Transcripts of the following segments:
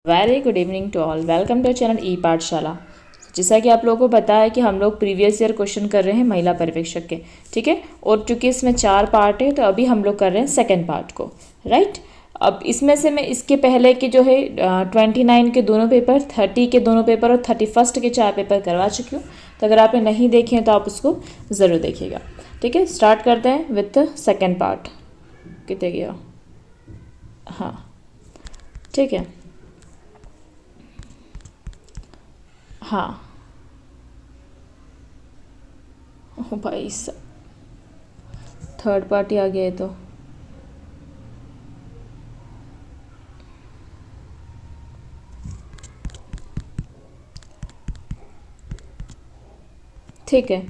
Very good evening to all. Welcome to channel e Pathshala. जैसा कि आप लोगों को पता है कि हम लोग प्रीवियस ईयर क्वेश्चन कर रहे हैं महिला पर्यवेक्षक के, ठीक है। और चूंकि इसमें 4 पार्ट है तो अभी हम लोग कर रहे हैं सेकंड पार्ट को, राइट। अब इसमें से मैं इसके पहले के जो है 29 के दोनों पेपर, 30 के दोनों पेपर और 31 के 4 पेपर करवा चुकी हूँ। तो अगर आपने नहीं देखे हैं तो आप उसको ज़रूर देखिएगा, ठीक है। स्टार्ट करते हैं विथ सेकेंड पार्ट। कितने गया? हाँ, ठीक है। हाँ, ओ भाई थर्ड पार्टी आ गया है तो ठीक है।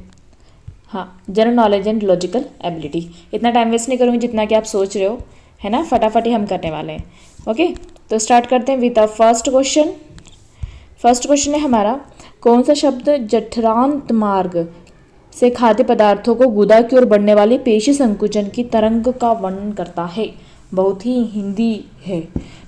हाँ, general knowledge and logical ability. इतना टाइम वेस्ट नहीं करूँगी जितना कि आप सोच रहे हो, है ना। फटाफट ही हम करने वाले हैं, ओके। तो स्टार्ट करते हैं with the first question. First question है हमारा, कौन सा शब्द जठरांत मार्ग से खाद्य पदार्थों को गुदा की ओर बढ़ने वाली पेशी संकुचन की तरंग का वर्णन करता है। बहुत ही हिंदी है,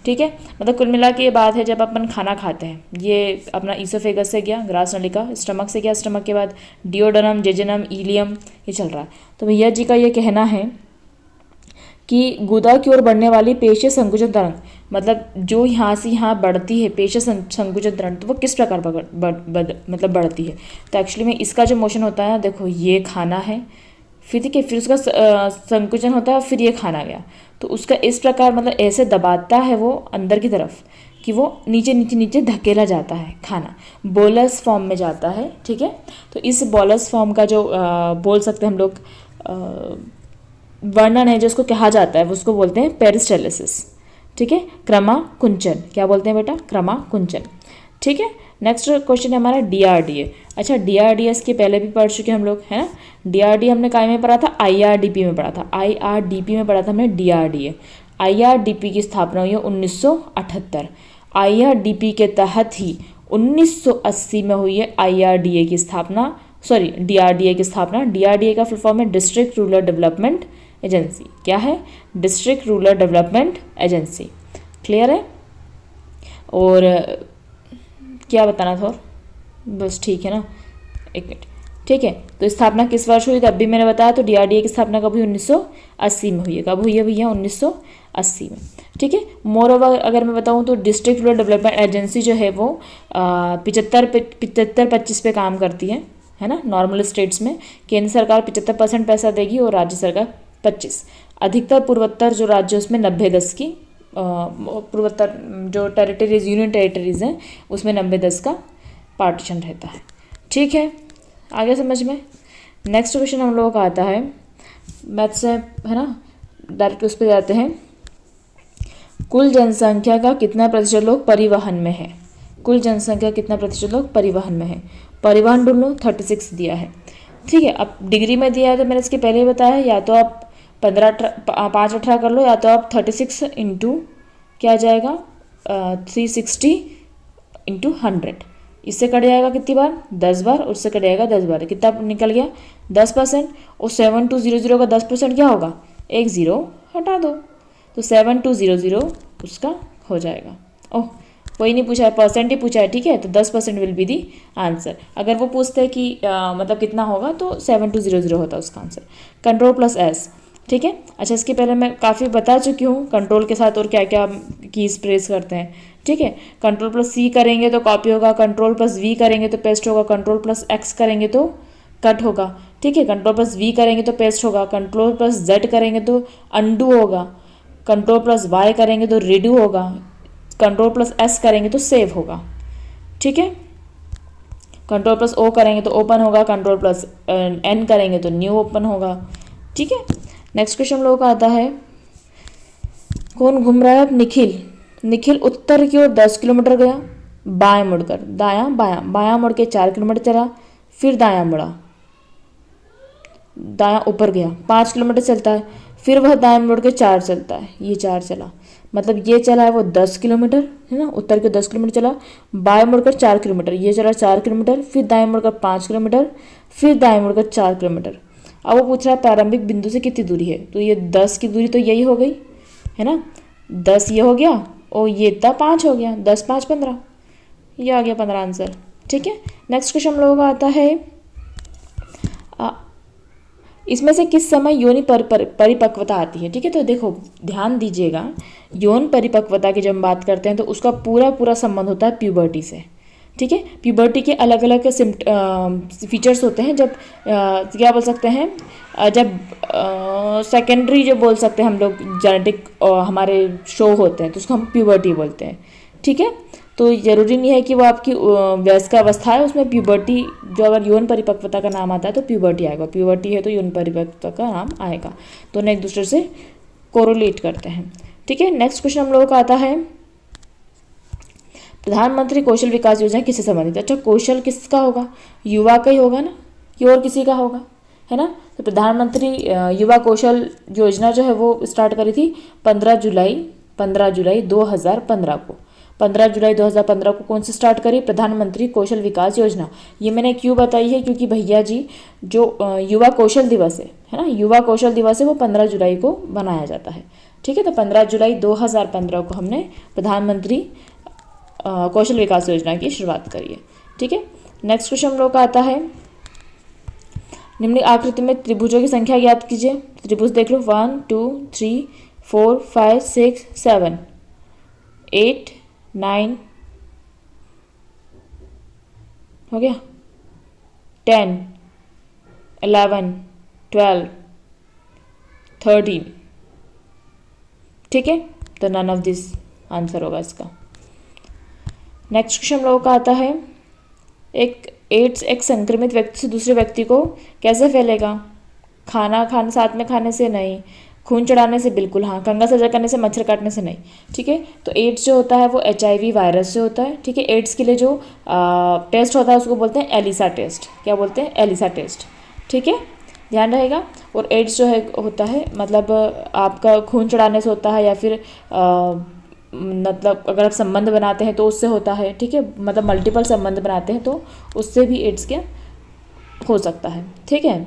ठीक है। मतलब कुल मिला के ये बात है, जब अपन खाना खाते हैं, ये अपना ईसोफेगस से गया, ग्रास नलिका, स्टमक से गया, स्टमक के बाद डिओडनम, जेजनम, इलियम, ये चल रहा है। तो भैया जी का ये कहना है कि गुदा की ओर बढ़ने वाली पेशी संकुचन तरंग, मतलब जो यहाँ से यहाँ बढ़ती है पेशी संकुचन तरंग, तो वो किस प्रकार मतलब बढ़ती है। तो एक्चुअली में इसका जो मोशन होता है, देखो ये खाना है, फिर ठीक है, फिर उसका संकुचन होता है, फिर ये खाना गया, तो उसका इस प्रकार मतलब ऐसे दबाता है वो अंदर की तरफ कि वो नीचे नीचे नीचे धकेला जाता है, खाना बोलस फॉर्म में जाता है, ठीक है। तो इस बोलस फॉर्म का जो बोल सकते हैं हम लोग वर्णन है, जो उसको कहा जाता है, उसको बोलते हैं पेरिस्टालिसिस, ठीक है। क्रमाकुंचन, क्या बोलते हैं बेटा? क्रमाकुंचन, ठीक है। नेक्स्ट क्वेश्चन है हमारा डीआरडीए। अच्छा, डीआरडीएस के पहले भी पढ़ चुके हम लोग, है ना। डीआरडीए हमने काय में पढ़ा था? आईआरडीपी में पढ़ा था। आईआरडीपी में पढ़ा था हमने डीआरडीए। आईआरडीपी की स्थापना हुई है 1978। आईआरडीपी के तहत ही 1980 में हुई है आईआरडीए की स्थापना, सॉरी डीआरडीए की स्थापना। डीआरडीए का फुल फॉर्म है डिस्ट्रिक्ट रूरल डेवलपमेंट एजेंसी। क्या है? District rural development agency. Clear है? और क्या बताना था? और बस ठीक है ना, एक मिनट, ठीक है। तो स्थापना किस वर्ष हुई? तब भी मैंने बताया। तो डीआरडीए की स्थापना कब हुई? 1980 में हुई है। कब हुई है भैया? 1980 में, ठीक है। मोर ओवर अगर मैं बताऊं तो डिस्ट्रिक्ट रूरल डेवलपमेंट एजेंसी जो है वो 75-25 पे काम करती है ना। नॉर्मल स्टेट्स में केंद्र सरकार 75% पैसा देगी और राज्य सरकार 25। अधिकतर पूर्वोत्तर जो राज्य उसमें 90-10 की, पूर्वोत्तर जो टेरिटरीज, यूनियन टेरिटरीज हैं, उसमें 90-10 का पार्टीशन रहता है, ठीक है। आगे समझ में। नेक्स्ट क्वेश्चन हम लोगों का आता है मैथ से, है ना, डायरेक्ट उस पर जाते हैं। कुल जनसंख्या का कितना प्रतिशत लोग परिवहन में है? कुल जनसंख्या कितना प्रतिशत लोग परिवहन में है? परिवहन ढूंढ लो, 36 दिया है, ठीक है। अब डिग्री में दिया है तो मैंने इसके पहले ही बताया है, या तो आप 5-18 कर लो, या तो आप 36 इंटू क्या आ जाएगा 360 इंटू 100, इससे कट जाएगा कितनी बार? 10 बार, और उससे कट जाएगा 10 बार। कितना निकल गया? 10%। और 7200 का 10% क्या होगा? एक ज़ीरो हटा दो, तो 7200 उसका हो जाएगा। ओह, कोई नहीं पूछा है, परसेंट ही पूछा है, ठीक है। तो 10% विल बी दी आंसर। अगर वो पूछते हैं कि मतलब कितना होगा, तो 7200 होता है उसका आंसर। कंट्रोल प्लस एस, ठीक है। अच्छा, इसके पहले मैं काफ़ी बता चुकी हूँ कंट्रोल के साथ और क्या क्या कीज प्रेस करते हैं, ठीक है। कंट्रोल प्लस सी करेंगे तो कॉपी होगा, कंट्रोल प्लस वी करेंगे तो पेस्ट होगा, कंट्रोल प्लस एक्स करेंगे तो कट होगा, ठीक है। कंट्रोल प्लस वी करेंगे तो पेस्ट होगा, कंट्रोल प्लस जेड करेंगे तो अंडू होगा, कंट्रोल प्लस वाई करेंगे तो रिडू होगा, कंट्रोल प्लस एस करेंगे तो सेव होगा, ठीक है। कंट्रोल प्लस ओ करेंगे तो ओपन होगा, कंट्रोल प्लस एन करेंगे तो न्यू ओपन होगा, ठीक है। नेक्स्ट क्वेश्चन हम लोगों का आता है, कौन घूम रहा है अब? निखिल। निखिल उत्तर की ओर 10 किलोमीटर गया, बाएं मुड़कर, दायां बायां, बायां मुड़ के 4 किलोमीटर चला, फिर दायां मुड़ा, दायां ऊपर गया, 5 किलोमीटर चलता है, फिर वह दाएं मुड़ के 4 चलता है, ये 4 चला, मतलब ये चला है वो 10 किलोमीटर, है ना। उत्तर के 10 किलोमीटर चला, बाएं मुड़कर 4 किलोमीटर, ये चला 4 किलोमीटर, फिर दाएं मुड़कर 5 किलोमीटर, फिर दाएं मुड़कर 4 किलोमीटर। अब वो पूछ रहा है प्रारंभिक बिंदु से कितनी दूरी है, तो ये 10 की दूरी तो यही हो गई, है ना। 10 ये हो गया ओ ये इतना 5 हो गया, 10 5 15, ये आ गया 15 आंसर। ठीक है, नेक्स्ट क्वेश्चन हम लोगों का आता है इसमें से किस समय यौन परिपक्वता आती है। ठीक है, तो देखो ध्यान दीजिएगा, यौन परिपक्वता की जब हम बात करते हैं तो उसका पूरा पूरा संबंध होता है प्यूबर्टी से। ठीक है, प्यूबर्टी के अलग अलग फीचर्स होते हैं। जब क्या बोल सकते हैं, जब सेकेंडरी जो बोल सकते हैं हम लोग जेनेटिक हमारे शो होते हैं तो उसको हम प्यूबर्टी बोलते हैं। ठीक है, तो ज़रूरी नहीं है कि वो आपकी वयस्क अवस्था है, उसमें प्यूबर्टी जो अगर यौन परिपक्वता का नाम आता है तो प्यूबर्टी आएगा, प्यूबर्टी है तो यौन परिपक्वता का नाम आएगा, दोनों एक दूसरे से कोरोलेट करते हैं। ठीक है, नेक्स्ट क्वेश्चन हम लोगों का आता है प्रधानमंत्री कौशल विकास योजना किससे संबंधित है। अच्छा, कौशल किसका होगा, युवा का ही होगा ना, कि और किसी का होगा, है ना। तो प्रधानमंत्री युवा कौशल योजना जो है वो स्टार्ट करी थी 15 जुलाई 2015 को। 15 जुलाई 2015 को कौन से स्टार्ट करी, प्रधानमंत्री कौशल विकास योजना। ये मैंने क्यों बताई है, क्योंकि भैया जी जो युवा कौशल दिवस है ना, युवा कौशल दिवस है वो 15 जुलाई को बनाया जाता है। ठीक है, तो 15 जुलाई 2015 को हमने प्रधानमंत्री कौशल विकास योजना की शुरुआत करी है। ठीक है, नेक्स्ट क्वेश्चन हम लोग का आता है निम्न आकृति में त्रिभुजों की संख्या ज्ञात कीजिए। त्रिभुज देख लो, 1 2 3 4 5 6 7 8 9 हो गया, 10 11 12 13। ठीक है, तो नन ऑफ दिस आंसर होगा इसका। नेक्स्ट क्वेश्चन हम लोगों का आता है एड्स एक संक्रमित व्यक्ति से दूसरे व्यक्ति को कैसे फैलेगा। खाना साथ में खाने से नहीं, खून चढ़ाने से बिल्कुल हाँ, कंघा सजा करने से, मच्छर काटने से नहीं। ठीक है, तो एड्स जो होता है वो HIV वायरस से होता है। ठीक है, एड्स के लिए जो टेस्ट होता है उसको बोलते हैं एलिसा टेस्ट। क्या बोलते हैं, एलिसा टेस्ट। ठीक है, ध्यान रहेगा। और एड्स जो है होता है मतलब आपका खून चढ़ाने से होता है, या फिर मतलब अगर आप संबंध बनाते हैं तो उससे होता है। ठीक है, मतलब मल्टीपल संबंध बनाते हैं तो उससे भी एड्स क्या हो सकता है। ठीक है,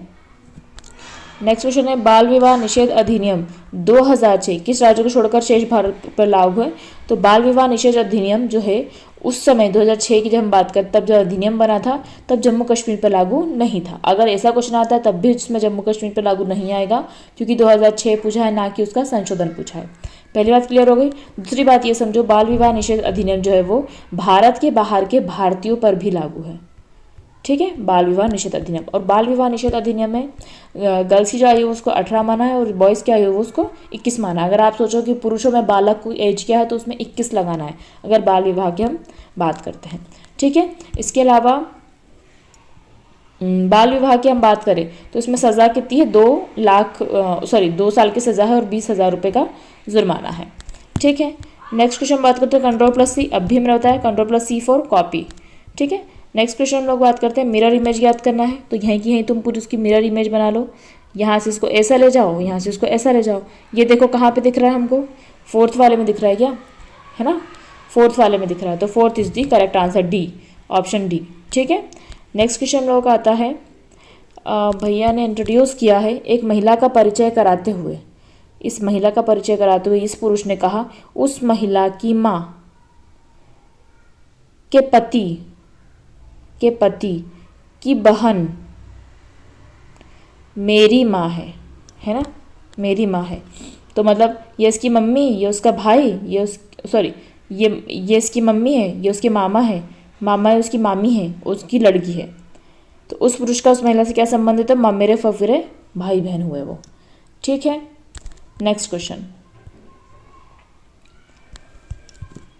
नेक्स्ट क्वेश्चन है बाल विवाह निषेध अधिनियम 2006 किस राज्य को छोड़कर शेष भारत पर लागू है। तो बाल विवाह निषेध अधिनियम जो है उस समय 2006 की जब हम बात करते तब जब अधिनियम बना था तब जम्मू कश्मीर पर लागू नहीं था। अगर ऐसा क्वेश्चन आता है तब भी उसमें जम्मू कश्मीर पर लागू नहीं आएगा, क्योंकि 2006 पूछा है, ना कि उसका संशोधन पूछा है। पहली बात क्लियर हो गई। दूसरी बात ये समझो, बाल विवाह निषेध अधिनियम जो है वो भारत के बाहर के भारतीयों पर भी लागू है। ठीक है, बाल विवाह निषेध अधिनियम। और बाल विवाह निषेध अधिनियम में गर्ल्स की जो आयु उसको 18 माना है और बॉयज़ की आयु उसको 21 माना है। अगर आप सोचो कि पुरुषों में बालक की एज क्या है तो उसमें 21 लगाना है अगर बाल विवाह की हम बात करते हैं। ठीक है, इसके अलावा बाल विवाह की हम बात करें तो इसमें सज़ा कितनी है, 2 साल की सज़ा है और 20,000 रुपये का जुर्माना है। ठीक है, नेक्स्ट क्वेश्चन बात करते हैं Ctrl+C, अब भी हमें होता है Ctrl+C फॉर कॉपी। ठीक है, नेक्स्ट क्वेश्चन हम लोग बात करते हैं मिरर इमेज ज्ञात करना है। तो यहीं की यहीं तुम पूरी उसकी मिरर इमेज बना लो, यहाँ से इसको ऐसा ले जाओ, यहाँ से इसको ऐसा ले जाओ। ये देखो कहाँ पे दिख रहा है हमको, 4th वाले में दिख रहा है क्या, है ना, 4th वाले में दिख रहा है। तो 4th is the correct answer, D, option D. ठीक है, नेक्स्ट क्वेश्चन हम लोगों का आता है भैया ने इंट्रोड्यूस किया है एक महिला का परिचय कराते हुए, इस महिला का परिचय कराते हुए इस पुरुष ने कहा उस महिला की माँ के पति की बहन मेरी माँ है ना, मेरी माँ है। तो मतलब ये इसकी मम्मी, ये उसका भाई, ये इसकी मम्मी है, ये उसके मामा है, मामा है उसकी मामी है, उसकी लड़की है। तो उस पुरुष का उस महिला से क्या संबंध है, तो ममेरे फफिरे भाई बहन हुए वो। ठीक है, नेक्स्ट क्वेश्चन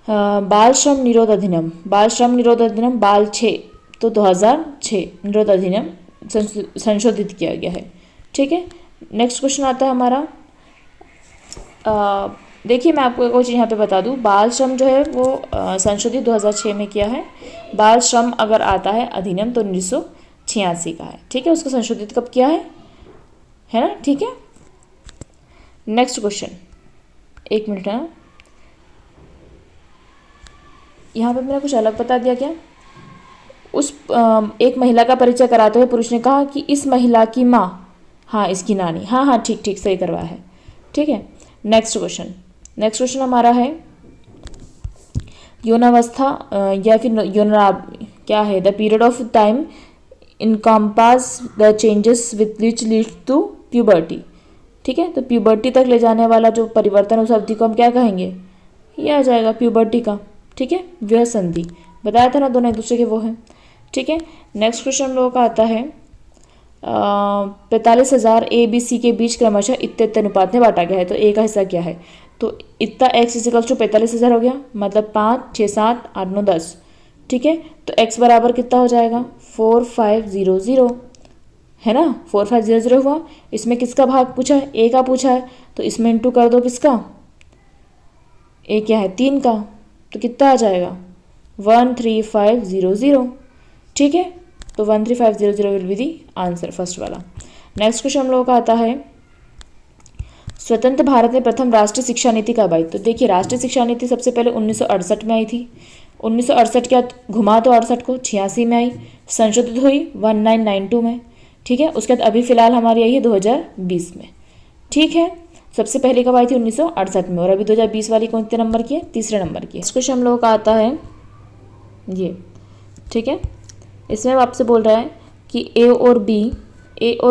बाल श्रम निरोध अधिनियम, बाल श्रम निरोध अधिनियम बाल 6 तो 2006 निरोध अधिनियम संशोधित किया गया है। ठीक है, नेक्स्ट क्वेश्चन आता है हमारा, देखिए मैं आपको एक और चीज़ यहाँ पे बता दूँ, बाल श्रम जो है वो संशोधित 2006 में किया है। बाल श्रम अगर आता है अधिनियम तो 1986 का है। ठीक है, उसको संशोधित कब किया है ना। ठीक है, नेक्स्ट क्वेश्चन, एक मिनट है, यहाँ पे मैंने कुछ अलग बता दिया क्या। उस एक महिला का परिचय कराते हुए पुरुष ने कहा कि इस महिला की माँ, हाँ इसकी नानी, हाँ ठीक सही करवाया है। ठीक है, नेक्स्ट क्वेश्चन हमारा है यौनावस्था या फिर यौना क्या है, the period of time encompass the changes with which lead to puberty. ठीक है, तो प्यूबर्टी तक ले जाने वाला जो परिवर्तन उस अवधि को हम क्या कहेंगे, ये आ जाएगा प्यूबर्टी का। ठीक है, वह संधि बताया था ना, दोनों एक दूसरे के वो हैं। ठीक है, नेक्स्ट क्वेश्चन हम लोगों का आता है 45,000 ए बी सी के बीच क्रमशः इतने अनुपात में बांटा गया है, तो ए का हिस्सा क्या है, तो इतना एक्स इजिकल्स टू 45,000 हो गया, मतलब 5, 6, 7, 8, 9, 10। ठीक है, तो एक्स बराबर कितना हो जाएगा 4500 है ना, 4500 हुआ। इसमें किसका भाग पूछा है, ए का पूछा है, तो इसमें इंटू कर दो किसका, ए क्या है 3 का, तो कितना आ जाएगा 13500। ठीक है, तो 13500 will be the answer, first वाला। नेक्स्ट क्वेश्चन हम लोगों का आता है स्वतंत्र भारत में प्रथम राष्ट्रीय शिक्षा नीति कब आई, तो देखिए राष्ट्रीय शिक्षा नीति सबसे पहले 1968 में आई थी। 1968 के बाद घुमा तो 68 को 86 में आई, संशोधित हुई 1992 में। ठीक है, उसके बाद अभी फिलहाल हमारी आई है 2020 में। ठीक है, सबसे पहले कब आई थी 1968 में, और अभी 2020 वाली कौन से नंबर की है, तीसरे नंबर की है। नेक्स्ट क्वेश्चन हम लोगों का आता है ये। ठीक है, इसमें आपसे बोल रहा है कि ए और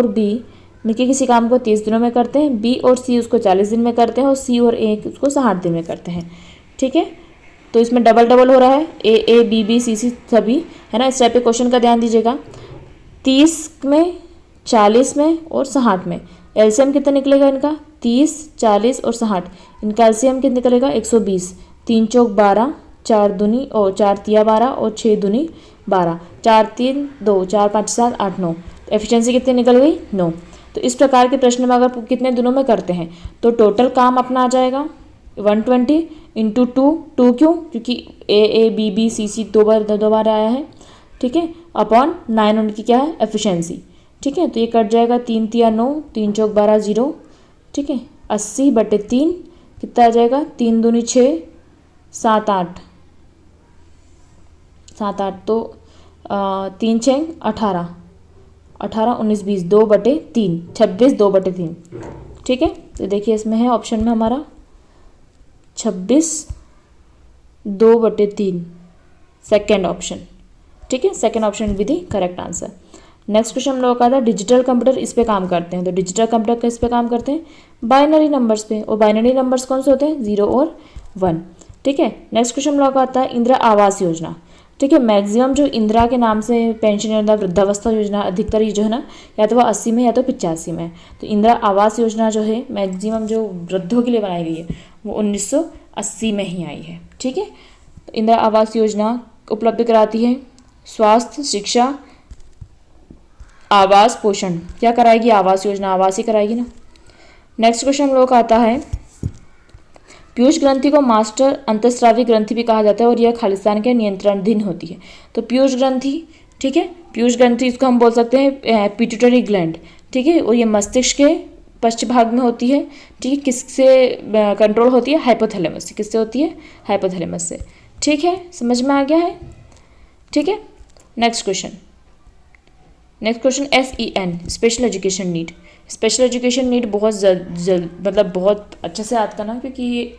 बी मिलकर किसी काम को 30 दिनों में करते हैं, बी और सी उसको 40 दिन में करते हैं, और सी और ए उसको 60 दिन में करते हैं। ठीक है, तो इसमें डबल डबल हो रहा है, ए बी बी सी सभी, है ना। इस टाइप के क्वेश्चन का ध्यान दीजिएगा। 30 में, 40 में और 60 में एलसीएम कितना निकलेगा इनका, 30, 40 और 60। इनका एलसीएम कितना निकलेगा 120, 3 चौक 12, 4 दूनी और 4 तिया 12 और 6 दूनी 12, 4 3 2, 4 5 7 8 9। एफिशिएंसी कितनी निकल गई 9। तो इस प्रकार के प्रश्न में अगर कितने दिनों में करते हैं तो टोटल काम अपना आ जाएगा 120 इंटू 2 क्यों, क्योंकि ए बी बी सी दो बार आया है। ठीक है, अपॉन 9 उनकी क्या है एफिशिएंसी। ठीक है, तो ये कट जाएगा 3 तिया 9, 3 चौक 12 0। ठीक है, 80/3 कितना आ जाएगा, 3 दूनी 6, 7 8, तो 3 6 18, 18 19 20, 2/3, 26 2/3। ठीक है, तो देखिए इसमें है ऑप्शन में हमारा 26 2/3, सेकेंड ऑप्शन। ठीक है, second option will be the correct answer. Next question हम लोगों का था डिजिटल कंप्यूटर, इस पे काम करते हैं, तो डिजिटल कंप्यूटर किस पे काम करते हैं, बाइनरी नंबर्स पे, और बाइनरी नंबर्स कौन से होते हैं 0 और 1। ठीक है, नेक्स्ट क्वेश्चन हम लोगों का आता है इंदिरा आवास योजना। ठीक है, मैक्सिमम जो इंदिरा के नाम से पेंशन योजना, वृद्धावस्था योजना, अधिकतर ये जो है ना या तो वो 80 में या तो 85 में। तो इंदिरा आवास योजना जो है मैक्सिमम जो वृद्धों के लिए बनाई गई है वो 1980 में ही आई है। ठीक है, तो इंदिरा आवास योजना उपलब्ध कराती है स्वास्थ्य, शिक्षा, आवास, पोषण। क्या कराएगी, आवास योजना आवास ही कराएगी ना। नेक्स्ट क्वेश्चन हम लोगों का आता है पीयूष ग्रंथि को मास्टर अंतस्रावी ग्रंथि भी कहा जाता है और यह खालिस्तान के नियंत्रणाधीन होती है। तो पीयूष ग्रंथि, ठीक है, पीयूष ग्रंथि इसको हम बोल सकते हैं पिट्यूटरी ग्लैंड। ठीक है, और ये मस्तिष्क के पश्चिम भाग में होती है। ठीक है, किससे कंट्रोल होती है, हाइपोथैलेमस से। किससे होती है, हाइपोथैलेमस से। ठीक है, समझ में आ गया है। ठीक है, next question SEN special education need. Special education need बहुत मतलब बहुत अच्छे से याद करना, क्योंकि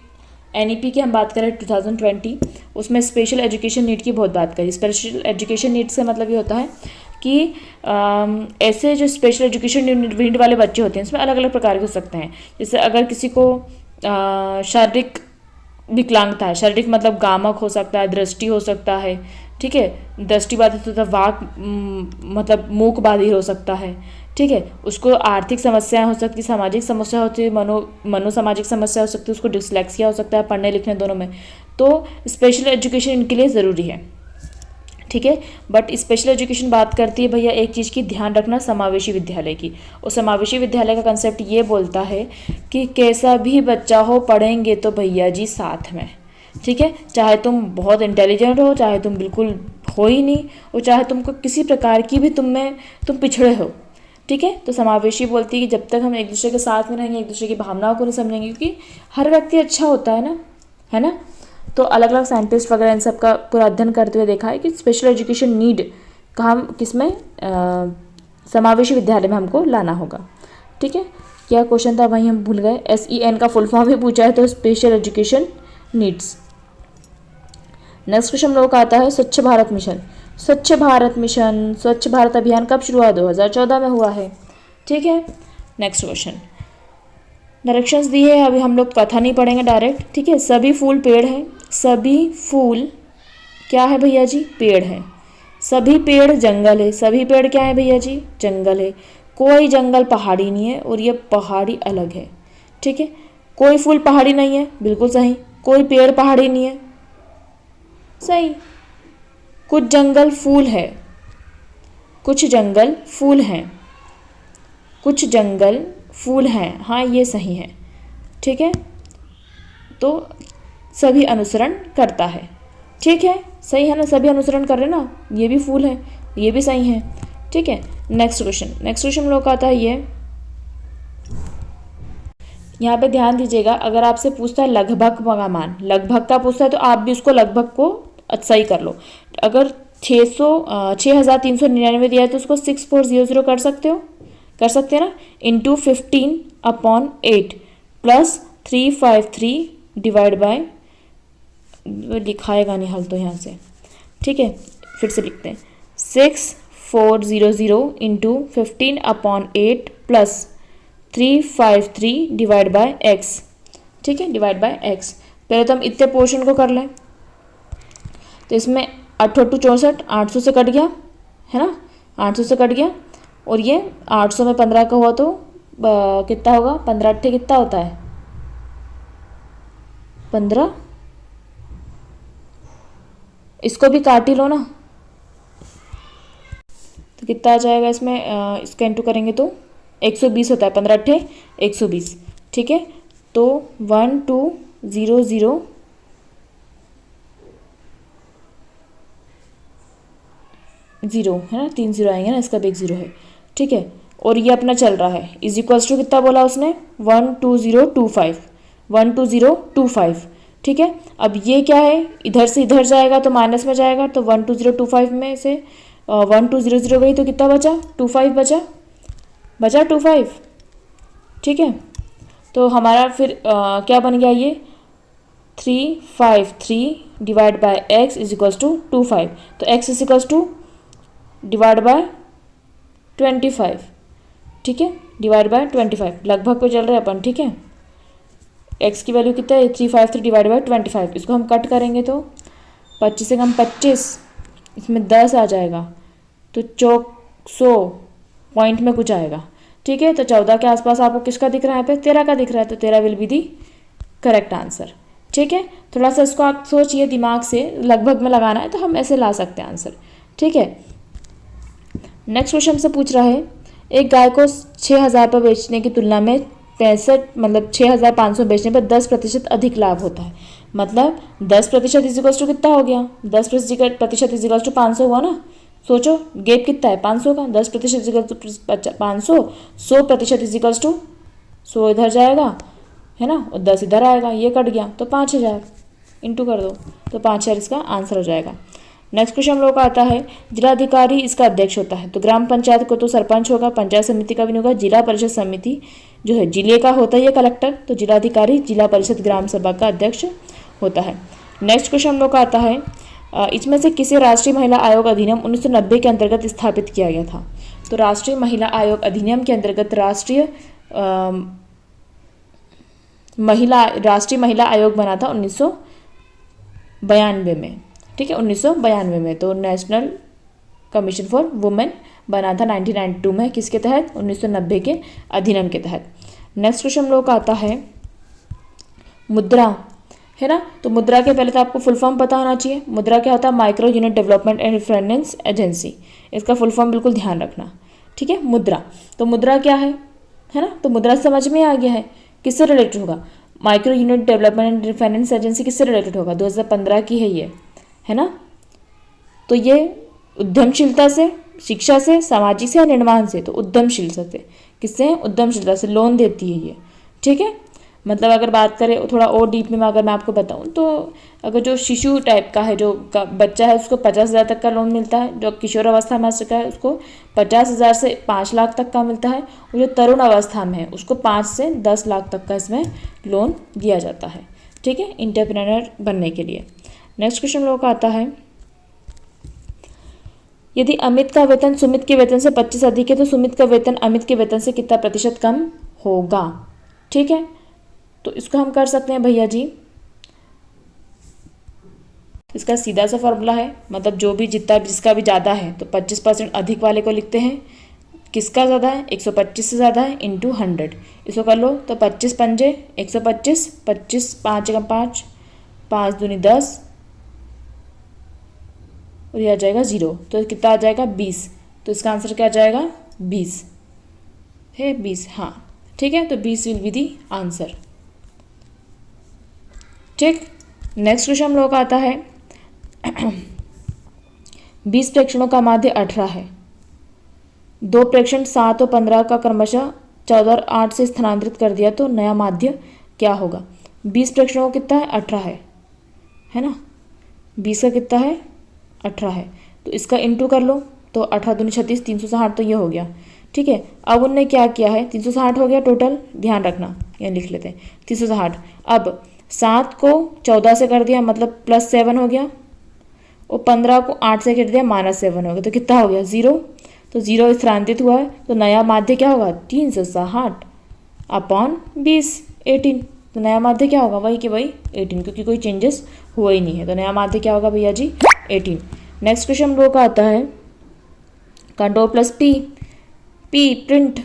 NEP की हम बात करें 2020 उसमें स्पेशल एजुकेशन नीड की बहुत बात करी। स्पेशल एजुकेशन नीड से मतलब ये होता है कि ऐसे जो स्पेशल एजुकेशन नीड वाले बच्चे होते हैं इसमें अलग अलग प्रकार के हो सकते हैं। जैसे अगर किसी को शारीरिक विकलांगता है, शारीरिक मतलब गामक हो सकता है, दृष्टि हो सकता है। ठीक है, दृष्टि बाधित होता है, वाक मतलब मूक बाधित हो सकता है। ठीक है, उसको आर्थिक समस्याएं हो सकती, सामाजिक समस्या होती है, मनोसामाजिक समस्या हो सकती है, उसको डिसलेक्सिया हो सकता है, पढ़ने लिखने दोनों में। तो स्पेशल एजुकेशन इनके लिए ज़रूरी है। ठीक है, बट स्पेशल एजुकेशन बात करती है भैया एक चीज़ की ध्यान रखना, समावेशी विद्यालय की। और समावेशी विद्यालय का कंसेप्ट ये बोलता है कि कैसा भी बच्चा हो पढ़ेंगे तो भैया जी साथ में। ठीक है, चाहे तुम बहुत इंटेलिजेंट हो, चाहे तुम बिल्कुल हो ही नहीं, और चाहे तुमको किसी प्रकार की भी तुम पिछड़े हो। ठीक है, तो समावेशी बोलती है कि जब तक हम एक दूसरे के साथ में रहेंगे, एक दूसरे की भावनाओं को नहीं समझेंगे, क्योंकि हर व्यक्ति अच्छा होता है ना। तो अलग अलग साइंटिस्ट वगैरह इन सब का पूरा अध्ययन करते हुए देखा है कि स्पेशल एजुकेशन नीड का हम किसमें समावेशी विद्यालय में हमको लाना होगा। ठीक है, क्या क्वेश्चन था वहीं हम भूल गए। SEN का फुल फॉर्म भी पूछा है, तो special education needs. Next question हम लोग का आता है स्वच्छ भारत मिशन। स्वच्छ भारत मिशन, स्वच्छ भारत अभियान कब शुरू हुआ? 2014 में हुआ है। ठीक है, नेक्स्ट क्वेश्चन, डायरेक्शंस दी है, अभी हम लोग कथा नहीं पढ़ेंगे डायरेक्ट। ठीक है, सभी फूल पेड़ हैं, सभी फूल क्या है भैया जी? पेड़ है। सभी पेड़ जंगल है, सभी पेड़ क्या है भैया जी? जंगल है। कोई जंगल पहाड़ी नहीं है और ये पहाड़ी अलग है। ठीक है, कोई फूल पहाड़ी नहीं है, बिल्कुल सही। कोई पेड़ पहाड़ी नहीं है, सही। कुछ जंगल फूल है, कुछ जंगल फूल हैं, कुछ जंगल फूल हैं, हाँ ये सही है। ठीक है, तो सभी अनुसरण करता है। ठीक है, सही है ना, सभी अनुसरण कर रहे ना, ये भी फूल है, ये भी सही है। ठीक है, नेक्स्ट क्वेश्चन, नेक्स्ट क्वेश्चन हम लोग का आता है ये, यहाँ पे ध्यान दीजिएगा, अगर आपसे पूछता है लगभग का मान, लगभग का पूछता है तो आप भी उसको लगभग को सही कर लो। अगर 6399 दिया है तो उसको 6400 कर सकते हो, कर सकते हैं ना, इंटू 15/8 प्लस 353 डिवाइड बाय, लिखाएगा नहीं हल तो यहाँ से। ठीक है, फिर से लिखते हैं, 6400 into 15/8 plus 353 divide by x. ठीक है, डिवाइड बाय एक्स। पहले तो हम इतने पोर्शन को कर लें, तो इसमें 8 8 64, 800 से कट गया है ना, 800 से कट गया, और ये 800 में 15 का हुआ तो कितना होगा? 15 अट्ठे कितना होता है? 15, इसको भी काट ही लो ना, तो कितना आ जाएगा इसमें? इसका इंटू करेंगे तो 120 होता है, 15 अट्ठे 120। ठीक है, तो 1200 जीरो है ना, 3 जीरो आएंगे ना, इसका भी 1 जीरो है। ठीक है, और ये अपना चल रहा है, इज इक्वल्स टू कितना बोला उसने? 12025, 12025। ठीक है, अब ये क्या है, इधर से इधर जाएगा तो माइनस में जाएगा, तो 12025 में से 1200 गई तो कितना बचा? 25 बचा, 25। ठीक है, तो हमारा फिर क्या बन गया ये? 353 divide by X is equals to 25, तो X is equals to divide by 25। ठीक है, डिवाइड बाय 25, लगभग पे चल रहे हैं अपन। ठीक है, x की वैल्यू कितना है? 353 डिवाइड बाय 25। इसको हम कट करेंगे तो 25 से कम 25, इसमें 10 आ जाएगा, तो 400 पॉइंट में कुछ आएगा। ठीक है, तो 14 के आसपास आपको किसका दिख रहा है? यहाँ पे 13 का दिख रहा है, तो 13 will be the correct answer. ठीक है, थोड़ा सा इसको आप सोचिए दिमाग से, लगभग में लगाना है तो हम ऐसे ला सकते हैं आंसर। ठीक है, नेक्स्ट क्वेश्चन हमसे पूछ रहा है, एक गाय को 6000 पर बेचने की तुलना में 6500 बेचने पर 10% अधिक लाभ होता है। मतलब 10% इज इक्वल्स टू कितना हो गया? 10% इज इक्वल्स टू 500 हुआ ना। सोचो गैप कितना है? 500 का। 10% is equals to 500, 100% is equals to 100 इधर जाएगा है ना, और 10 इधर आएगा, ये कट गया तो 5000 इंटू कर दो, तो 5000 इसका आंसर हो जाएगा। नेक्स्ट क्वेश्चन हम लोग का आता है, जिलाधिकारी इसका अध्यक्ष होता है। तो ग्राम पंचायत को तो सरपंच होगा, पंचायत समिति का भी नहीं होगा, जिला परिषद समिति जो है जिले का होता है ये कलेक्टर, तो जिलाधिकारी जिला परिषद ग्राम सभा का अध्यक्ष होता है। नेक्स्ट क्वेश्चन हम लोग का आता है, इसमें से किसे राष्ट्रीय महिला आयोग अधिनियम 1990 के अंतर्गत स्थापित किया गया था? तो राष्ट्रीय महिला आयोग अधिनियम के अंतर्गत राष्ट्रीय महिला आयोग बना था 1992 में। ठीक है, 1992 में। तो नेशनल कमीशन फॉर वुमेन बना था 1992 में, किसके तहत? 1990 के अधिनियम के तहत। नेक्स्ट क्वेश्चन हम लोग का आता है, मुद्रा है ना। तो मुद्रा के पहले तो आपको फुल फॉर्म पता होना चाहिए। मुद्रा क्या होता है? Micro unit development and finance agency. इसका फुल फॉर्म बिल्कुल ध्यान रखना। ठीक है, मुद्रा। तो मुद्रा क्या है ना, तो मुद्रा समझ में आ गया है, किससे रिलेटेड होगा? Micro unit development and finance agency किससे रिलेटेड होगा? 2015 की है ये, है ना। तो ये उद्यमशीलता से, शिक्षा से, सामाजिक से या निर्माण से? तो उद्यमशीलता से। किससे? उद्यमशीलता से लोन देती है ये। ठीक है, मतलब अगर बात करें थोड़ा और डीप में अगर मैं आपको बताऊं तो अगर जो शिशु टाइप का है, जो बच्चा है, उसको 50,000 तक का लोन मिलता है। जो किशोर अवस्था में का है उसको 50,000 से 5 लाख तक का मिलता है। और जो तरुण अवस्था में है उसको 5 से 10 लाख तक का इसमें लोन दिया जाता है। ठीक है, एंटरप्रेन्योर बनने के लिए। नेक्स्ट क्वेश्चन लोगों का आता है, यदि अमित का वेतन सुमित के वेतन से 25 अधिक है तो सुमित का वेतन अमित के वेतन से कितना प्रतिशत कम होगा। ठीक है, तो इसको हम कर सकते हैं भैया जी, इसका सीधा सा फॉर्मूला है, मतलब जो भी जितना जिसका भी ज़्यादा है तो 25% अधिक वाले को लिखते हैं, किसका ज़्यादा है 125 से ज़्यादा है इंटू 100। इसको कर लो तो 25 पंजे 125, 25 5 एकम 5, 5 दूनी 10 और ये आ जाएगा 0, तो कितना आ जाएगा 20। तो इसका आंसर क्या आ जाएगा 20 है, 20 हाँ ठीक है, तो 20 विल बी दी आंसर। ठीक, नेक्स्ट क्वेश्चन हम लोग का आता है 20 प्रेक्षणों का माध्य 18 है, 2 प्रेक्षण 7 और 15 का क्रमशः 14 और 8 से स्थानांतरित कर दिया तो नया माध्य क्या होगा। 20 प्रेक्षणों का कितना है 18 है ना, 20 का कितना है 18 है, तो इसका इंटू कर लो तो 18 दूनी 36, 360 तो ये हो गया। ठीक है, अब उनने क्या किया है 360 हो गया टोटल, ध्यान रखना यहाँ लिख लेते हैं 360। अब 7 को 14 से कर दिया मतलब +7 हो गया, और 15 को 8 से कर दिया -7 हो गया, तो कितना हो गया 0। तो 0 स्थानांतरित हुआ है, तो नया माध्य क्या होगा 360 अपॉन 20 18। तो नया माध्य क्या होगा वही कि वही 18, क्योंकि कोई चेंजेस हुआ ही नहीं है, तो नया माध्य क्या होगा भैया जी 18। नेक्स्ट क्वेश्चन हम लोग का आता है Ctrl+P, P प्रिंट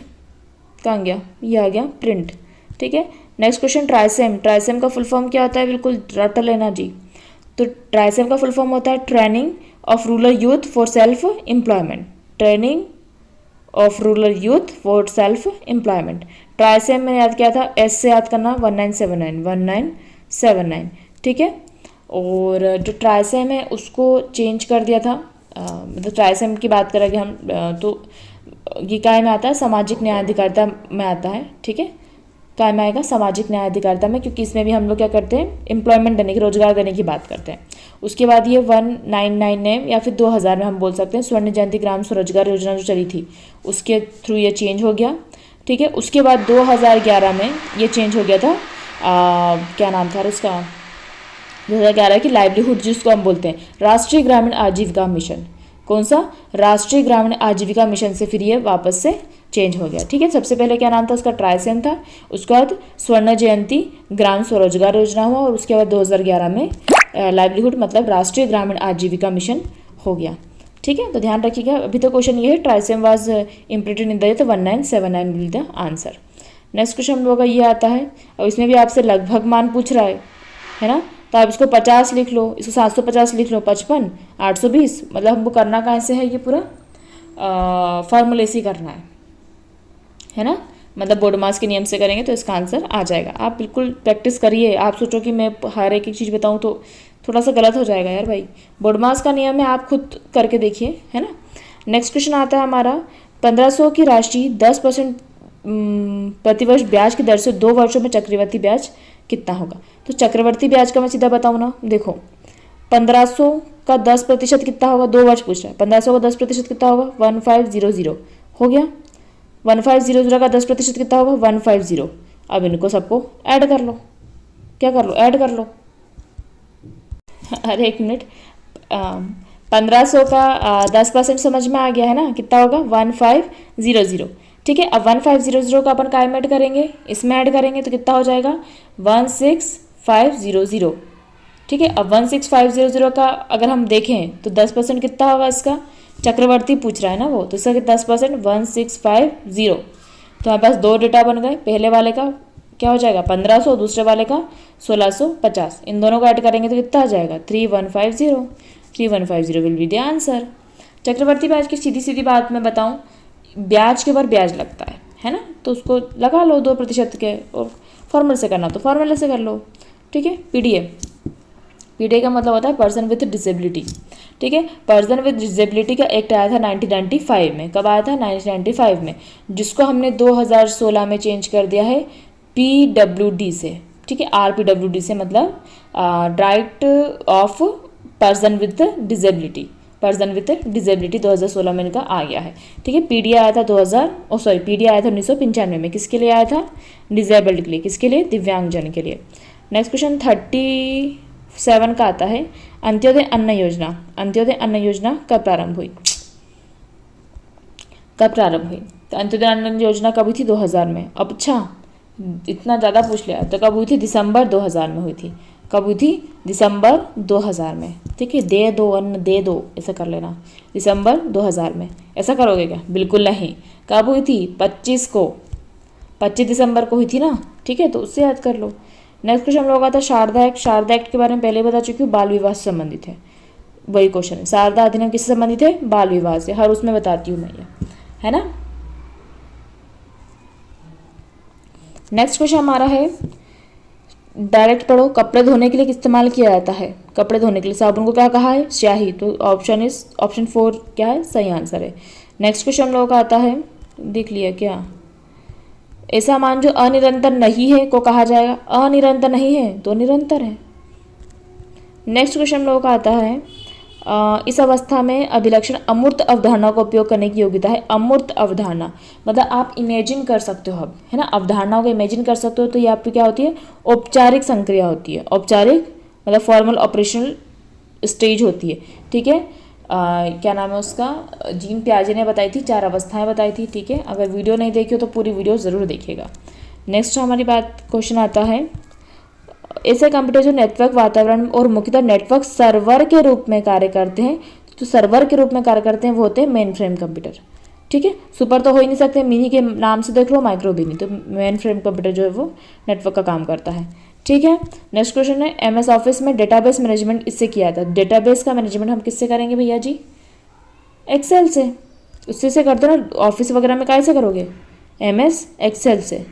कहाँ गया, ये आ गया प्रिंट। ठीक है, नेक्स्ट क्वेश्चन ट्राइसेम, ट्राइसेम का फुल फॉर्म क्या होता है, बिल्कुल रट लेना जी। तो ट्राइसेम का फुल फॉर्म होता है training of rural youth for self employment, training of rural youth for self employment. TRYSEM मैंने याद किया था, एस से याद करना 1979। ठीक है, और जो ट्राइसेम है उसको चेंज कर दिया था, मतलब ट्राइसेम की बात करेंगे हम तो ये काय में आता है सामाजिक न्याय अधिकारिता में आता है। ठीक है, काय में आएगा सामाजिक न्याय अधिकारिता में, क्योंकि इसमें भी हम लोग क्या करते हैं एम्प्लॉयमेंट देने की, रोजगार देने की बात करते हैं। उसके बाद ये 1999 या फिर 2000 में हम बोल सकते हैं स्वर्ण जयंती ग्राम स्वरोजगार योजना जो चली थी उसके थ्रू ये चेंज हो गया। ठीक है, उसके बाद 2011 में ये चेंज हो गया था, क्या नाम था उसका 2011 की लाइवलीहुड जिसको हम बोलते हैं राष्ट्रीय ग्रामीण आजीविका मिशन। कौन सा, राष्ट्रीय ग्रामीण आजीविका मिशन से फिर ये वापस से चेंज हो गया। ठीक है, सबसे पहले क्या नाम था उसका ट्राइसेम था, उसके बाद स्वर्ण जयंती ग्राम स्वरोजगार योजना हुआ, और उसके बाद 2011 में लाइवलीहुड मतलब राष्ट्रीय ग्रामीण आजीविका मिशन हो गया। ठीक है, तो ध्यान रखिएगा। अभी तो क्वेश्चन ये है TRYSEM was imprinted in the year, तो 1979 will the answer. Next question हम लोग का ये आता है, और इसमें भी आपसे लगभग मान पूछ रहा है ना, तो आप इसको 50 लिख लो, इसको 750 लिख लो, 55 820, मतलब हमको करना कहाँ से है ये पूरा फॉर्मूले से करना है ना, मतलब बोर्ड मास के नियम से करेंगे तो इसका आंसर आ जाएगा। आप बिल्कुल प्रैक्टिस करिए, आप सोचो कि मैं हर एक चीज़ बताऊँ तो थोड़ा सा गलत हो जाएगा यार भाई, बोर्ड मास का नियम है, आप खुद करके देखिए है ना। नेक्स्ट क्वेश्चन आता है हमारा 1500 की राशि 10% प्रतिवर्ष ब्याज की दर से 2 वर्षों में चक्रवर्ती ब्याज कितना होगा। तो चक्रवर्ती ब्याज का मैं सीधा बताऊँ ना, देखो 1500 का 10% कितना होगा, 2 वर्ष पूछ रहा है, 1500 का 10% कितना होगा 1500 हो गया, 1500 का 10% कितना होगा 150। अब इनको सबको ऐड कर लो, क्या कर लो ऐड कर लो। अरे एक मिनट, 1500 का 10% समझ में आ गया है ना, कितना होगा 1500। ठीक है, अब 1500 का अपन काय में ऐड करेंगे, इसमें ऐड करेंगे तो कितना हो जाएगा 16500। ठीक है, अब 16500 का अगर हम देखें तो 10% कितना होगा इसका, चक्रवर्ती पूछ रहा है ना वो, तो इसका 10% 1650। तो हमारे पास 2 डेटा बन गए, पहले वाले का क्या हो जाएगा 1500, दूसरे वाले का 1650, इन दोनों को ऐड करेंगे तो कितना आ जाएगा 3150 विल बी द आंसर। चक्रवर्ती ब्याज की सीधी सीधी बात मैं बताऊं, ब्याज के ऊपर ब्याज लगता है ना, तो उसको लगा लो 2% के, और फॉर्मूले से करना तो फॉर्मूले से कर लो। ठीक है, पीडीए का मतलब होता है पर्सन विथ डिसेबिलिटी। ठीक है, पर्सन विथ डिसेबिलिटी का एक्ट आया था 1995 में, कब आया था 1995 में, जिसको हमने 2016 में चेंज कर दिया है PWD से। ठीक है, RPWD से मतलब right of person with disability, person with disability 2016 में इनका आ गया है। ठीक है, पीडी आया था पीडी आया था 1995 में, किसके लिए आया था डिसेबल्ड के लिए, किसके लिए दिव्यांगजन के लिए। नेक्स्ट क्वेश्चन 7 का आता है अंत्योदय अन्न योजना। अंत्योदय अन्न योजना कब प्रारंभ हुई? कब प्रारंभ हुई? तो अंत्योदय अन्न योजना कब हुई थी? 2000 में। अब अच्छा इतना ज़्यादा पूछ लिया, तो कब हुई थी? दिसंबर 2000 में हुई थी। कब हुई थी? दिसंबर 2000 में। ठीक है, दे दो अन्न दे दो, ऐसा कर लेना। दिसंबर 2000 में। ऐसा करोगे क्या? बिल्कुल नहीं। कब हुई थी? 25 को, 25 दिसंबर को हुई थी ना। ठीक है, तो उससे याद कर लो। नेक्स्ट क्वेश्चन हम लोग आता है शारदा एक्ट। शारदा एक्ट के बारे में पहले बता चुकी हूँ, बाल विवाह से संबंधित है। वही क्वेश्चन है, शारदा अधिनियम किससे संबंधित है? बाल विवाह से। हर उसमें बताती हूँ मैं ये, है ना। नेक्स्ट क्वेश्चन हमारा है, डायरेक्ट पढ़ो। कपड़े धोने के लिए इस्तेमाल किया जाता है? कपड़े धोने के लिए साबुन को क्या कहा है? स्याही। तो ऑप्शन 4 क्या है? सही आंसर है। नेक्स्ट क्वेश्चन हम लोगों का आता है, देख लिया क्या? ऐसा मान जो अनिरंतर नहीं है को कहा जाएगा? अनिरंतर नहीं है तो निरंतर है। नेक्स्ट क्वेश्चन हम लोगों का आता है, इस अवस्था में अभिलक्षण अमूर्त अवधारणा का उपयोग करने की योग्यता है। अमूर्त अवधारणा मतलब आप इमेजिन कर सकते हो, अब है ना, अवधारणाओं को इमेजिन कर सकते हो, तो ये आपकी क्या होती है? औपचारिक संक्रिया होती है। औपचारिक मतलब फॉर्मल ऑपरेशनल स्टेज होती है। ठीक है, क्या नाम है उसका? जीन पियाजे ने बताई थी, 4 अवस्थाएं बताई थी। ठीक है, अगर वीडियो नहीं देखी हो तो पूरी वीडियो ज़रूर देखिएगा। नेक्स्ट हमारी बात क्वेश्चन आता है, ऐसे कंप्यूटर जो नेटवर्क वातावरण और मुख्यतः नेटवर्क सर्वर के रूप में कार्य करते हैं, तो सर्वर के रूप में कार्य करते हैं वो होते हैं मेन फ्रेम कंप्यूटर। ठीक है, सुपर तो हो ही नहीं सकते, मिनी के नाम से देख लो, माइक्रो भी नहीं, तो मेन फ्रेम कंप्यूटर जो है वो नेटवर्क का काम करता है। ठीक है, नेक्स्ट क्वेश्चन है, एमएस ऑफिस में डेटाबेस मैनेजमेंट इससे किया था। डेटाबेस का मैनेजमेंट हम किससे करेंगे भैया जी? एक्सेल से। उससे से करते ना, ऑफिस वगैरह में कैसे करोगे? एमएस एक्सेल से।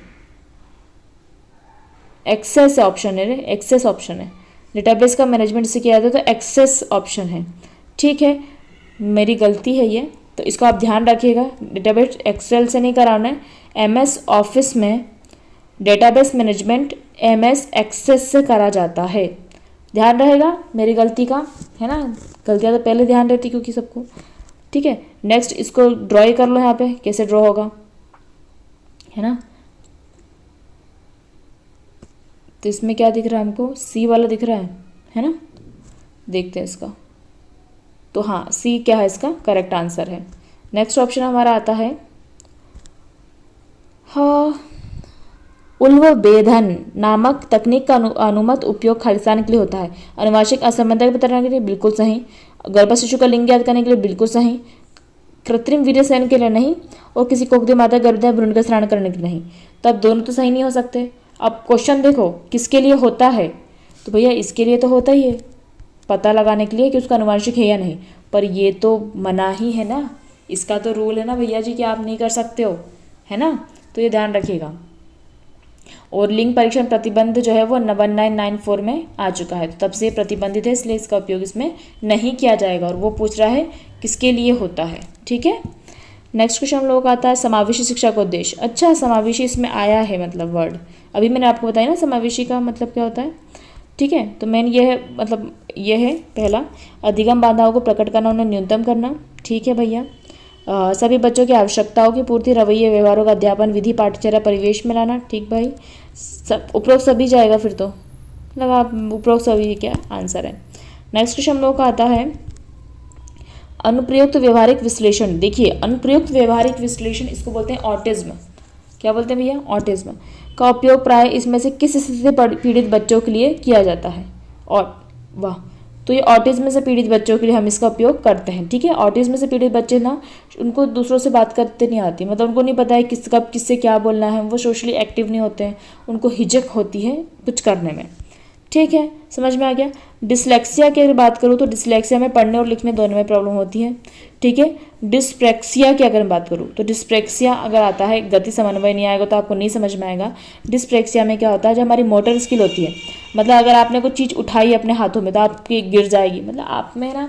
एक्सेस ऑप्शन है, एक्सेस ऑप्शन है। डेटाबेस का मैनेजमेंट से किया जाता है तो एक्सेस ऑप्शन है। ठीक है, मेरी गलती है ये, तो इसको आप ध्यान रखिएगा। डेटाबेस एक्सेल से नहीं कराना है, एमएस ऑफिस में डेटाबेस मैनेजमेंट एमएस एक्सेस से करा जाता है। ध्यान रहेगा मेरी गलती का, है ना। गलतियाँ तो पहले ध्यान रहती क्योंकि सबको। ठीक है, नेक्स्ट इसको ड्रॉ ही कर लो, यहाँ पे कैसे ड्रॉ होगा, है ना। तो इसमें क्या दिख रहा है हमको? सी वाला दिख रहा है ना। देखते हैं इसका, तो हाँ सी क्या है इसका करेक्ट आंसर है। नेक्स्ट ऑप्शन हमारा आता है, हाँ, उल्व बेधन नामक तकनीक का अनुमत उपयोग खालिस्तान के लिए होता है। अनुवांशिक असमानता बताने के लिए बिल्कुल सही। गर्भ शिशु का लिंग ज्ञात करने के लिए बिल्कुल सही। कृत्रिम वीर्य सेवन के लिए नहीं, और किसी कोक्ति माता गर्भधारण भ्रूण का स्नान करने के लिए नहीं। तब दोनों तो सही नहीं हो सकते। अब क्वेश्चन देखो किसके लिए होता है, तो भैया इसके लिए तो होता ही है, पता लगाने के लिए कि उसका अनुवांशिक है या नहीं। पर ये तो मना ही है ना, इसका तो रूल है ना भैया जी कि आप नहीं कर सकते हो, है ना। तो ये ध्यान रखिएगा। और लिंग परीक्षण प्रतिबंध जो है वो 1994 में आ चुका है, तो तब से प्रतिबंधित है, इसलिए इसका उपयोग इसमें नहीं किया जाएगा। और वो पूछ रहा है किसके लिए होता है। ठीक है, नेक्स्ट क्वेश्चन हम लोगों का आता है, समावेशी शिक्षा का उद्देश्य। अच्छा, समावेशी इसमें आया है मतलब वर्ड, अभी मैंने आपको बताया ना समावेशी का मतलब क्या होता है। ठीक है, तो मेन ये है, मतलब ये है पहला, अधिगम बाधाओं को प्रकट करना, उन्हें न्यूनतम करना। ठीक है भैया, सभी बच्चों की आवश्यकताओं की पूर्ति, रवैये व्यवहारों का अध्यापन, विधि पाठचर्या परिवेश में लाना। ठीक भाई, सब उपरोक्त सभी जाएगा फिर तो, लगा उपरोक्त सभी क्या आंसर है। नेक्स्ट क्वेश्चन हम लोग का आता है, अनुप्रयुक्त व्यवहारिक विश्लेषण। देखिए, अनुप्रयुक्त व्यवहारिक विश्लेषण इसको बोलते हैं ऑटिज्म। क्या बोलते हैं भैया? ऑटिज्म का उपयोग प्राय इसमें से किस स्थिति से पीड़ित बच्चों के लिए किया जाता है? और वाह, तो ये ऑटिज्म से पीड़ित बच्चों के लिए हम इसका उपयोग करते हैं। ठीक है, ऑटिज्म से पीड़ित बच्चे ना, उनको दूसरों से बात करते नहीं आती, मतलब उनको नहीं पता है किस कब किससे क्या बोलना है, वो सोशली एक्टिव नहीं होते हैं, उनको हिचक होती है कुछ करने में। ठीक है, समझ में आ गया। डिसलेक्सिया की अगर बात करूँ तो डिसलेक्सिया में पढ़ने और लिखने दोनों में प्रॉब्लम होती है। ठीक है, डिस्प्रेक्सिया की अगर मैं बात करूँ तो डिस्प्रेक्सिया अगर आता है, गति समन्वय नहीं आएगा तो आपको नहीं समझ में आएगा। डिस्प्रेक्सिया में क्या होता है, जो हमारी मोटर स्किल होती है, मतलब अगर आपने कोई चीज़ उठाई अपने हाथों में तो आपकी गिर जाएगी, मतलब आप में ना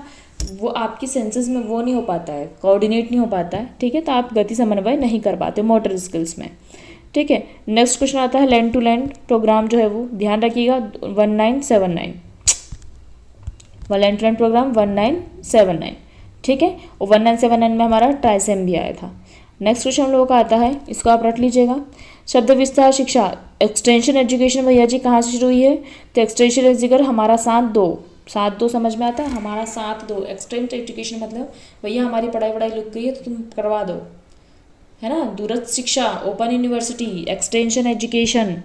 वो आपकी सेंसेस में वो नहीं हो पाता है, कोऑर्डिनेट नहीं हो पाता है। ठीक है, तो आप गति समन्वय नहीं कर पाते मोटर स्किल्स में। ठीक है, नेक्स्ट क्वेश्चन आता है, लैंड टू लैंड प्रोग्राम जो है वो ध्यान रखिएगा 1979, लैंड टू लैंड प्रोग्राम 1979। ठीक है, और 1979 में हमारा ट्राइसेम भी आया था। नेक्स्ट क्वेश्चन हम लोगों का आता है, इसको आप रट लीजिएगा। शब्द विस्तार शिक्षा एक्सटेंशन एजुकेशन भैया जी कहाँ से शुरू हुई है? तो एक्सटेंशन एजुकेशन हमारा साथ दो समझ में आता है, हमारा साथ दो। एक्सटेंशन एजुकेशन मतलब भैया हमारी पढ़ाई लुक गई है तो तुम करवा दो, है ना। दूरस्थ शिक्षा, ओपन यूनिवर्सिटी, एक्सटेंशन एजुकेशन,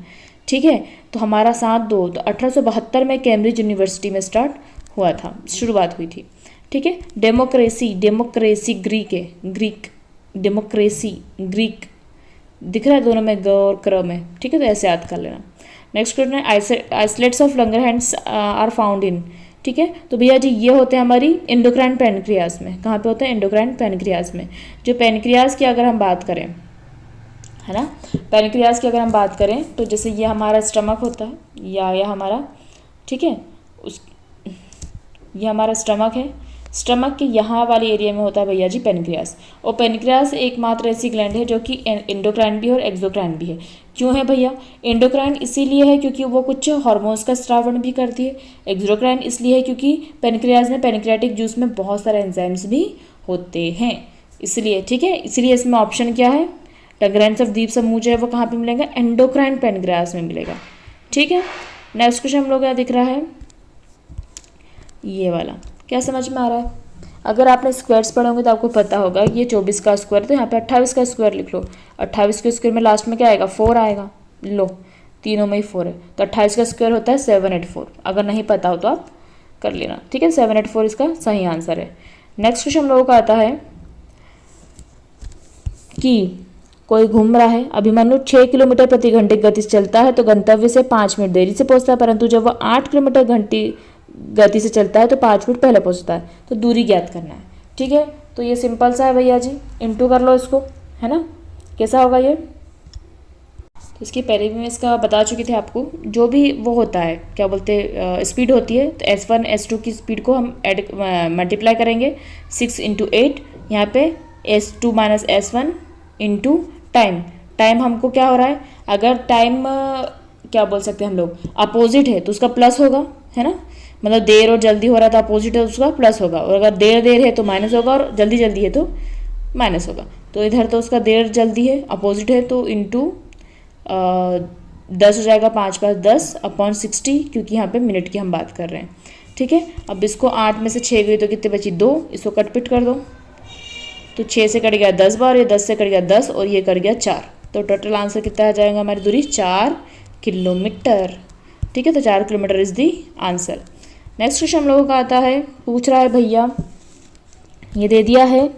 ठीक है। तो हमारा साथ दो तो 1872 में कैम्ब्रिज यूनिवर्सिटी में स्टार्ट हुआ था, शुरुआत हुई थी, ठीक है। डेमोक्रेसी ग्रीक है, डेमोक्रेसी ग्रीक दिख रहा है दोनों में ग और क्र में, ठीक है। तो ऐसे याद कर लेना। नेक्स्ट क्वेश्चन है, islets of Langerhans are found in, ठीक है। तो भैया जी ये होते हैं हमारी एंडोक्राइन पैनक्रियाज में। कहाँ पे होते हैं? एंडोक्राइन पैनक्रियाज में। जो पैनक्रियाज की अगर हम बात करें, है ना, पैनक्रियाज की अगर हम बात करें तो जैसे ये हमारा स्टमक होता है या हमारा, ठीक है, ये हमारा स्टमक है। स्टमक के यहाँ वाले एरिया में होता है भैया जी पैनक्रियाज। और पैनक्रियाज एकमात्र ऐसी ग्लैंड है जो कि एंडोक्राइन भी है और एक्सोक्राइन भी है। क्यों है भैया? एंडोक्राइन इसीलिए है क्योंकि वो कुछ हार्मोन्स का स्रावण भी करती है। एक्सोक्राइन इसलिए है क्योंकि पैनक्रियाज में पैनक्रियाटिक जूस में बहुत सारे एंजाइम्स भी होते हैं, इसलिए, ठीक है। इसलिए इसमें ऑप्शन क्या है? लैग्रैंज ऑफ द्वीप समूह जो है वो कहाँ पे मिलेगा? एंडोक्राइन पैनक्रियाज में मिलेगा, ठीक है। नेक्स्ट क्वेश्चन हम लोग क्या दिख रहा है, ये वाला। क्या समझ में आ रहा है? अगर आपने स्क्वायर्स पढ़े होंगे तो आपको पता होगा ये 24 का स्क्वायर, तो यहाँ पे 28 का स्क्वायर लिख लो। 28 के स्क्वायर में लास्ट में क्या आएगा? 4 आएगा। लो, तीनों में ही 4 है, तो 28 का स्क्वायर होता है 784। अगर नहीं पता हो तो आप कर लेना, ठीक है। 784 इसका सही आंसर है। नेक्स्ट क्वेश्चन हम लोगों का आता है कि कोई घूम रहा है, अभिमन्यु 6 किलोमीटर प्रति घंटे गति से चलता है तो गंतव्य से 5 मिनट देरी से पहुंचता है, परंतु जब वह 8 किलोमीटर घंटे गति से चलता है तो 5 मिनट पहले पहुंचता है। तो दूरी ज्ञात करना है, ठीक है। तो ये सिंपल सा है भैया जी, इंटू कर लो इसको, है ना। कैसा होगा ये? तो इसकी पहले भी मैं इसका बता चुकी थी आपको। जो भी वो होता है, क्या बोलते हैं, स्पीड होती है, तो S1 S2 की स्पीड को हम मल्टीप्लाई करेंगे 6 × 8। यहाँ पे S2 - S1 इंटू टाइम हमको क्या हो रहा है? अगर टाइम क्या बोल सकते हैं हम लोग, अपोजिट है तो उसका प्लस होगा, है ना। मतलब देर और जल्दी हो रहा है तो अपोजिट है, उसका प्लस होगा। और अगर देर है तो माइनस होगा, और जल्दी है तो माइनस होगा। तो इधर तो उसका देर जल्दी है, अपोजिट है, तो इंटू 10 हो जाएगा, 5 × 10 अपॉन 60, क्योंकि यहाँ पे मिनट की हम बात कर रहे हैं, ठीक है। अब इसको 8 में से 6 गई तो कितने बची? 2। इसको कट पिट कर दो, तो 6 से कट गया 10 बार, ये 10 से कट गया 10, और ये कट गया 4। तो टोटल आंसर कितना आ जाएगा? हमारी दूरी 4 किलोमीटर, ठीक है। तो 4 kilometre is the answer. Next question हम लोगों का आता है, पूछ रहा है भैया, ये दे दिया है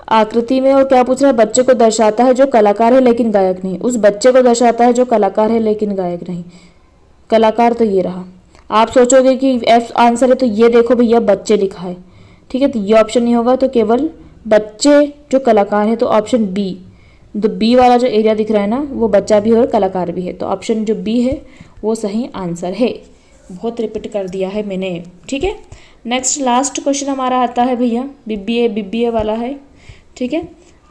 आकृति में, और क्या पूछ रहा है? बच्चे को दर्शाता है जो कलाकार है लेकिन गायक नहीं। उस बच्चे को दर्शाता है जो कलाकार है लेकिन गायक नहीं। कलाकार तो ये रहा। आप सोचोगे कि F आंसर है, तो ये देखो भैया बच्चे लिखा है, ठीक है। तो ये ऑप्शन नहीं होगा, तो केवल बच्चे जो कलाकार है, तो ऑप्शन बी। तो बी वाला जो एरिया दिख रहा है ना, वो बच्चा भी है और कलाकार भी है, तो ऑप्शन जो बी है वो सही आंसर है। बहुत रिपीट कर दिया है मैंने, ठीक है। नेक्स्ट लास्ट क्वेश्चन हमारा आता है भैया, BBA वाला है, ठीक है।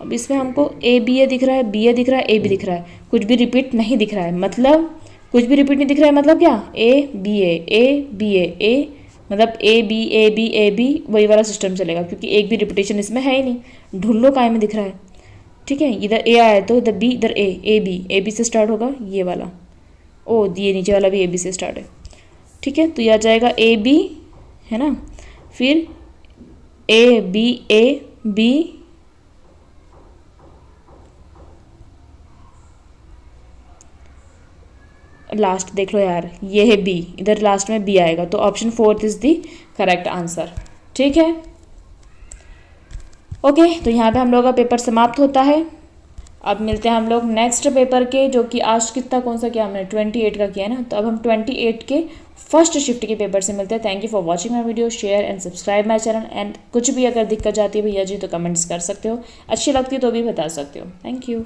अब इसमें हमको ABA दिख रहा है, BA दिख रहा है, AB दिख रहा है, कुछ भी रिपीट नहीं दिख रहा है। मतलब कुछ भी रिपीट नहीं दिख रहा है, मतलब क्या? ABA मतलब AB वही वाला सिस्टम चलेगा, क्योंकि एक भी रिपीटेशन इसमें है ही नहीं। ढुल्लो काय में दिख रहा है, ठीक है। इधर A आया तो इधर B, इधर AB से स्टार्ट होगा ये वाला। ओ, ये नीचे वाला भी AB से स्टार्ट है, ठीक है। तो यह आ जाएगा AB, है ना, फिर ABAB, लास्ट देख लो यार, ये है B, इधर लास्ट में B आएगा, तो option 4 is the correct answer, ठीक है। ओके, तो यहाँ पे हम लोग का पेपर समाप्त होता है। अब मिलते हैं हम लोग नेक्स्ट पेपर के, जो कि आज कितना कौन सा किया हमने? 28 का किया ना। तो अब हम 28 के फर्स्ट शिफ्ट के पेपर से मिलते हैं। Thank you for watching my video, share and subscribe my channel. And कुछ भी अगर दिक्कत जाती है भैया जी तो कमेंट्स कर सकते हो, अच्छी लगती है तो भी बता सकते हो। Thank you.